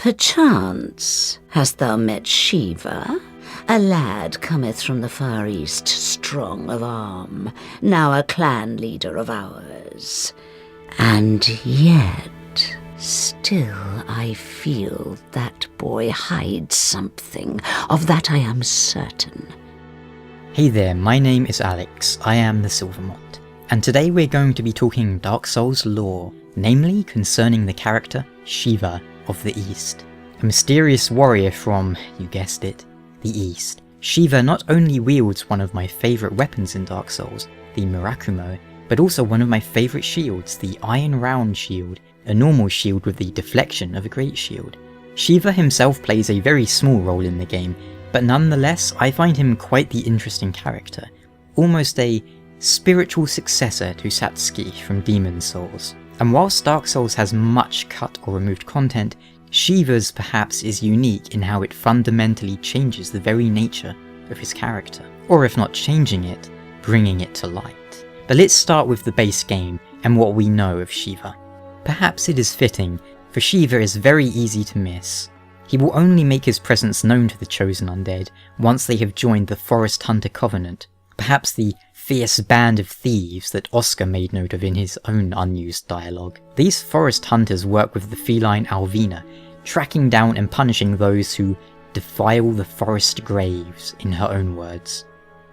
Perchance hast thou met Shiva? A lad cometh from the far east, strong of arm, now a clan leader of ours. And yet, still I feel that boy hides something, of that I am certain. Hey there, my name is Alex, I am the Silver Mont, and today we're going to be talking Dark Souls lore, namely concerning the character Shiva of the East. A mysterious warrior from, you guessed it, the East. Shiva not only wields one of my favourite weapons in Dark Souls, the Mirakumo, but also one of my favourite shields, the Iron Round Shield, a normal shield with the deflection of a Great Shield. Shiva himself plays a very small role in the game, but nonetheless I find him quite the interesting character, almost a spiritual successor to Satsuki from Demon Souls. And whilst Dark Souls has much cut or removed content, Shiva's perhaps is unique in how it fundamentally changes the very nature of his character, or if not changing it, bringing it to light. But let's start with the base game and what we know of Shiva. Perhaps it is fitting, for Shiva is very easy to miss. He will only make his presence known to the Chosen Undead once they have joined the Forest Hunter Covenant, perhaps the fierce band of thieves that Oscar made note of in his own unused dialogue. These forest hunters work with the feline Alvina, tracking down and punishing those who defile the forest graves, in her own words.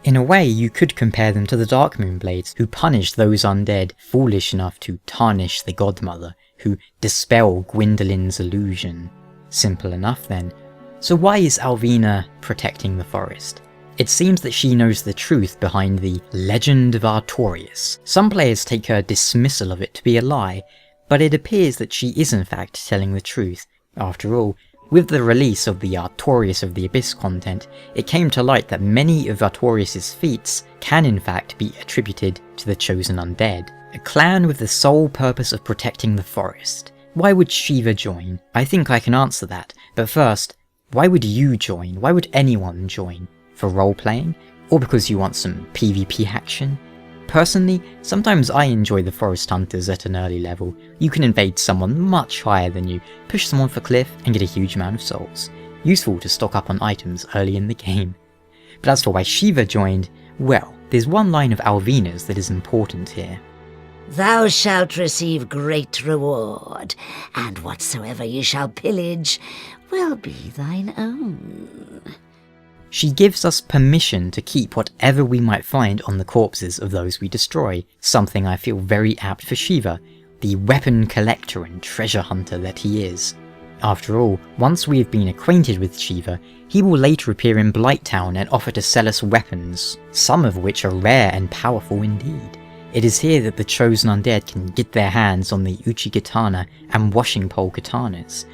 In a way, you could compare them to the Darkmoon Blades, who punish those undead foolish enough to tarnish the Godmother, who dispel Gwendolyn's illusion. Simple enough then. So why is Alvina protecting the forest? It seems that she knows the truth behind the legend of Artorias. Some players take her dismissal of it to be a lie, but it appears that she is in fact telling the truth. After all, with the release of the Artorias of the Abyss content, it came to light that many of Artorias' feats can in fact be attributed to the Chosen Undead, a clan with the sole purpose of protecting the forest. Why would Shiva join? I think I can answer that, but first, why would you join? Why would anyone join? For role-playing? Or because you want some PvP action? Personally, sometimes I enjoy the Forest Hunters at an early level. You can invade someone much higher than you, push them off a cliff and get a huge amount of souls. Useful to stock up on items early in the game. But as for why Shiva joined, well, there's one line of Alvina's that is important here. Thou shalt receive great reward, and whatsoever ye shall pillage will be thine own. She gives us permission to keep whatever we might find on the corpses of those we destroy, something I feel very apt for Shiva, the weapon collector and treasure hunter that he is. After all, once we have been acquainted with Shiva, he will later appear in Blighttown and offer to sell us weapons, some of which are rare and powerful indeed. It is here that the Chosen Undead can get their hands on the Uchi Katana and Washing Pole Katanas,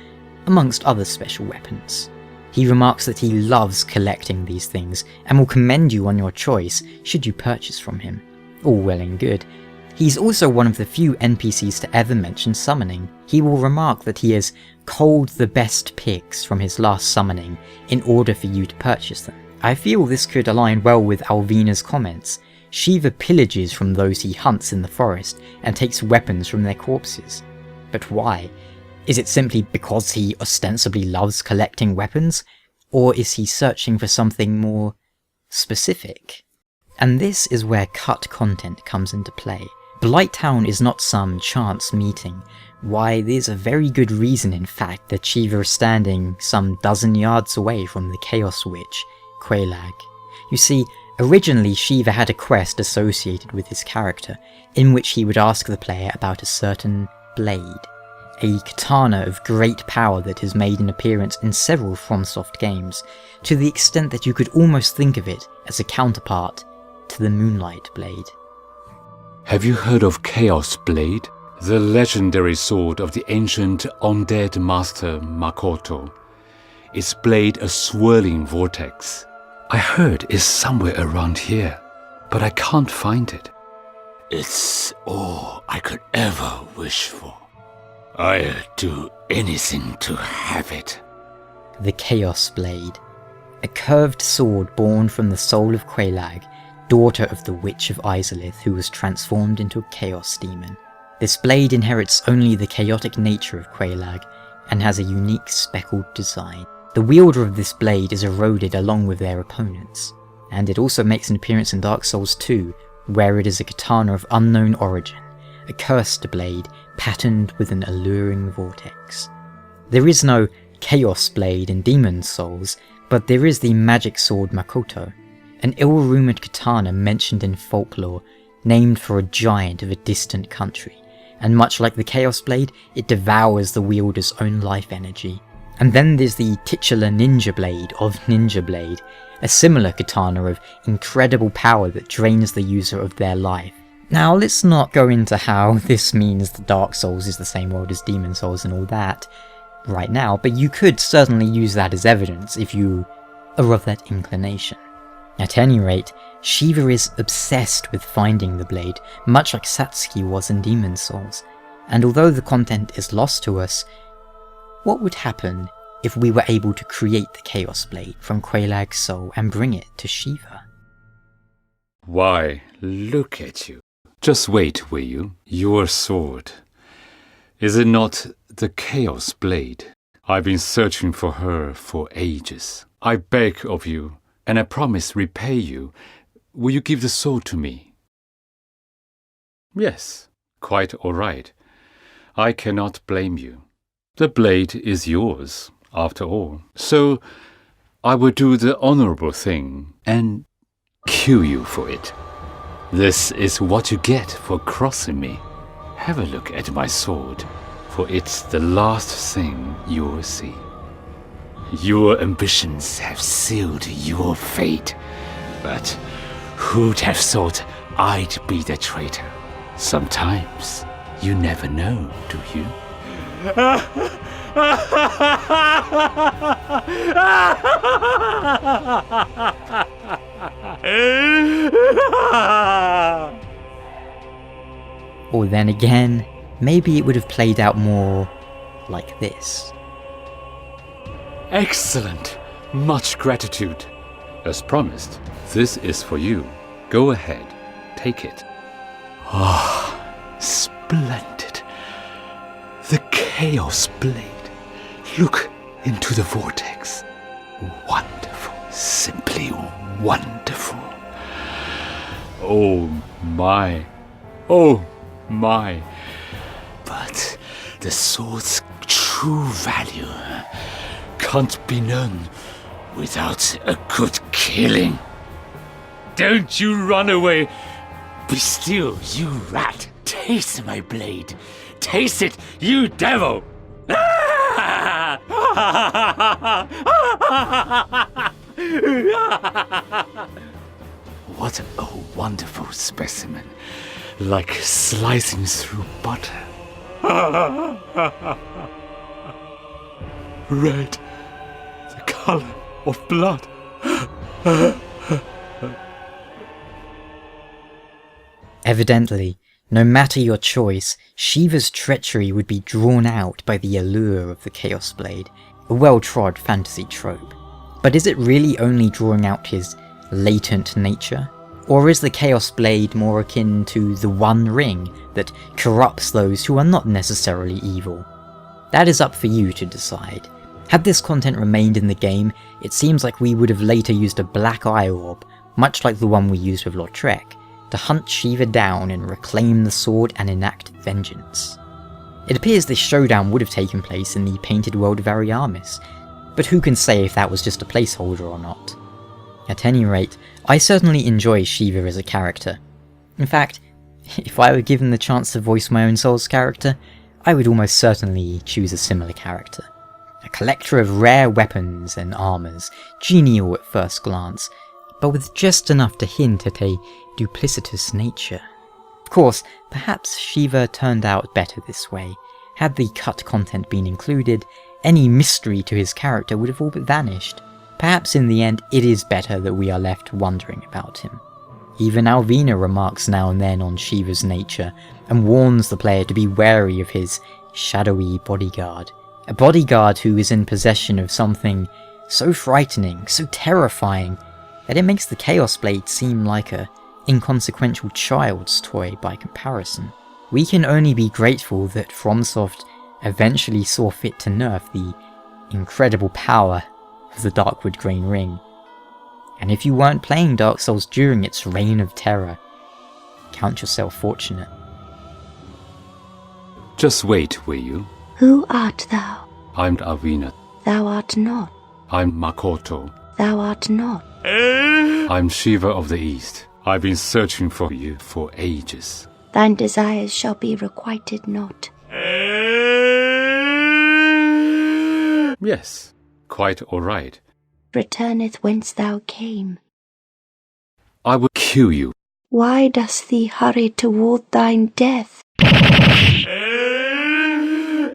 amongst other special weapons. He remarks that he loves collecting these things and will commend you on your choice should you purchase from him. All well and good. He's also one of the few NPCs to ever mention summoning. He will remark that he has culled the best picks from his last summoning in order for you to purchase them. I feel this could align well with Alvina's comments. Shiva pillages from those he hunts in the forest and takes weapons from their corpses. But why? Is it simply because he ostensibly loves collecting weapons, or is he searching for something more specific? And this is where cut content comes into play. Blighttown is not some chance meeting. Why, there's a very good reason in fact that Shiva is standing some dozen yards away from the Chaos Witch, Quelaag. You see, originally Shiva had a quest associated with his character, in which he would ask the player about a certain blade. A katana of great power that has made an appearance in several FromSoft games, to the extent that you could almost think of it as a counterpart to the Moonlight Blade. Have you heard of Chaos Blade? The legendary sword of the ancient undead master Makoto. Its blade a swirling vortex. I heard it's somewhere around here, but I can't find it. It's all I could ever wish for. I'll do anything to have it. The Chaos Blade. A curved sword born from the soul of Quelaag, daughter of the Witch of Izalith who was transformed into a Chaos Demon. This blade inherits only the chaotic nature of Quelaag, and has a unique speckled design. The wielder of this blade is eroded along with their opponents, and it also makes an appearance in Dark Souls 2, where it is a katana of unknown origin, a cursed blade patterned with an alluring vortex. There is no Chaos Blade in Demon Souls, but there is the magic sword Makoto, an ill-rumoured katana mentioned in folklore, named for a giant of a distant country, and much like the Chaos Blade, it devours the wielder's own life energy. And then there's the titular Ninja Blade of Ninja Blade, a similar katana of incredible power that drains the user of their life. Now let's not go into how this means that Dark Souls is the same world as Demon Souls and all that right now, but you could certainly use that as evidence if you are of that inclination. At any rate, Shiva is obsessed with finding the blade, much like Satsuki was in Demon Souls, and although the content is lost to us, what would happen if we were able to create the Chaos Blade from Quelaag's soul and bring it to Shiva? Why, look at you. Just wait, will you? Your sword. Is it not the Chaos Blade? I've been searching for her for ages. I beg of you, and I promise repay you. Will you give the sword to me? Yes, quite all right. I cannot blame you. The blade is yours, after all. So I will do the honorable thing and kill you for it. This is what you get for crossing me. Have a look at my sword, for it's the last thing you'll see. Your ambitions have sealed your fate, but who'd have thought I'd be the traitor? Sometimes you never know, do you? Or then again, maybe it would have played out more like this. Excellent! Much gratitude. As promised, this is for you. Go ahead, take it. Ah, splendid. The Chaos Blade. Look into the vortex. Wonderful, simply wonderful. Oh my, oh my. But the sword's true value can't be known without a good killing. Don't you run away. Be still, you rat. Taste my blade. Taste it, you devil. What a wonderful specimen. Like slicing through butter. Red. The color of blood. Evidently, no matter your choice, Shiva's treachery would be drawn out by the allure of the Chaos Blade, a well-trod fantasy trope. But is it really only drawing out his latent nature? Or is the Chaos Blade more akin to the One Ring that corrupts those who are not necessarily evil? That is up for you to decide. Had this content remained in the game, it seems like we would have later used a Black Eye Orb, much like the one we used with Lautrec, to hunt Shiva down and reclaim the sword and enact vengeance. It appears this showdown would have taken place in the painted world of Ariamis, but who can say if that was just a placeholder or not? At any rate, I certainly enjoy Shiva as a character. In fact, if I were given the chance to voice my own Souls character, I would almost certainly choose a similar character. A collector of rare weapons and armours, genial at first glance, but with just enough to hint at a duplicitous nature. Of course, perhaps Shiva turned out better this way. Had the cut content been included, any mystery to his character would have all but vanished. Perhaps in the end it is better that we are left wondering about him. Even Alvina remarks now and then on Shiva's nature, and warns the player to be wary of his shadowy bodyguard. A bodyguard who is in possession of something so frightening, so terrifying, that it makes the Chaos Blade seem like a inconsequential child's toy by comparison. We can only be grateful that FromSoft eventually saw fit to nerf the incredible power of the Darkwood Green Ring. And if you weren't playing Dark Souls during its reign of terror, count yourself fortunate. Just wait, will you? Who art thou? I'm Avina. Thou art not. I'm Makoto. Thou art not. I'm Shiva of the East. I've been searching for you for ages. Thine desires shall be requited not. Yes, quite all right. Returneth whence thou came. I will kill you. Why dost thee hurry toward thine death?